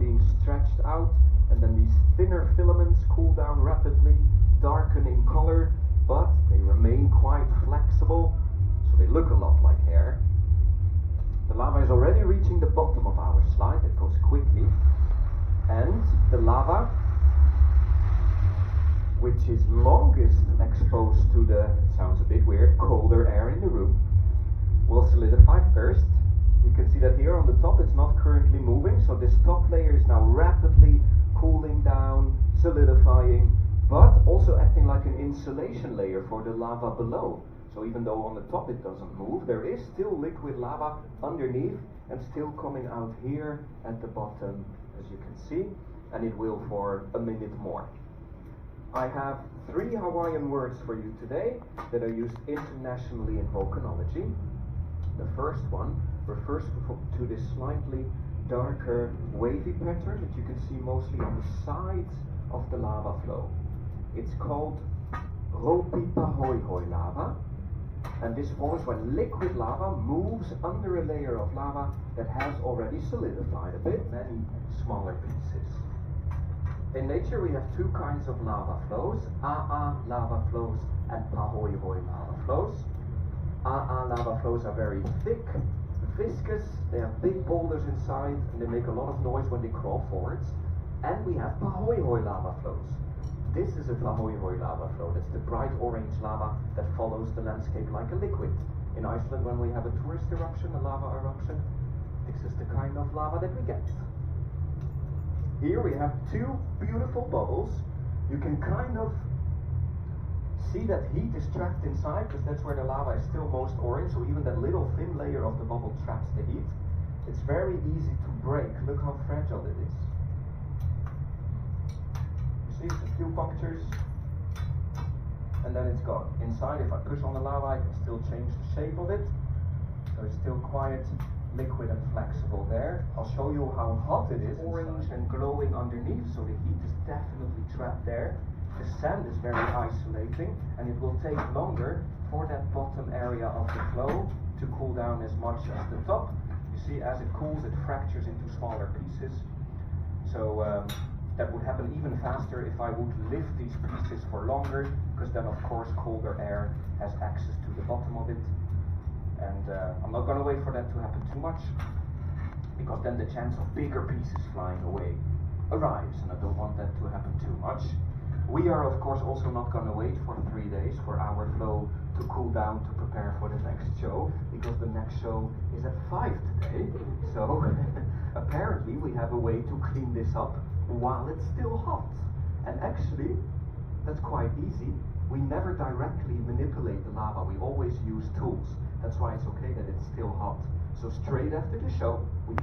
being stretched out, and then these thinner filaments cool down rapidly, darken in color, but they remain quite flexible, so they look a lot like hair. The lava is already reaching the bottom of our slide. It goes quickly, and the lava, which is longest exposed to the, it sounds a bit weird, colder air in the room, will solidify first. You can see that here on the top it's not currently moving, so this top layer is now rapidly cooling down, solidifying, but also acting like an insulation layer for the lava below. So even though on the top it doesn't move, there is still liquid lava underneath and still coming out here at the bottom, as you can see, and it will for a minute more. I have 3 Hawaiian words for you today that are used internationally in volcanology. The first one refers to this slightly darker wavy pattern that you can see mostly on the sides of the lava flow. It's called ropipahoihoi lava, and this forms when liquid lava moves under a layer of lava that has already solidified a bit, many smaller pieces. In nature we have 2 kinds of lava flows, A'a lava flows and Pahoihoi lava flows. A'a lava flows are very thick, viscous, they have big boulders inside, and they make a lot of noise when they crawl forwards. And we have Pahoihoi lava flows. This is a Pahoihoi lava flow. That's the bright orange lava that follows the landscape like a liquid. In Iceland, when we have a tourist eruption, a lava eruption, this is the kind of lava that we get. Here we have 2 beautiful bubbles. You can kind of see that heat is trapped inside, because that's where the lava is still most orange, so even that little thin layer of the bubble traps the heat. It's very easy to break. Look how fragile it is. You see, it's a few punctures, and then it's gone. Inside, if I push on the lava, I can still change the shape of it, so it's still quite liquid and flexible there. I'll show you how hot it is. Orange and glowing underneath, so the heat is definitely trapped there. The sand is very isolating, and it will take longer for that bottom area of the flow to cool down as much as the top. You see, as it cools, it fractures into smaller pieces. So that would happen even faster if I would lift these pieces for longer, because then of course colder air has access to the bottom of it. And I'm not going to wait for that to happen too much, because then the chance of bigger pieces flying away arrives, and I don't want that to happen too much. We are of course also not going to wait for 3 days for our flow to cool down to prepare for the next show, because the next show is at 5 today. So apparently we have a way to clean this up while it's still hot. And actually, that's quite easy. We never directly manipulate the lava, we always use tools. That's why it's okay that it's still hot. So straight after the show, we can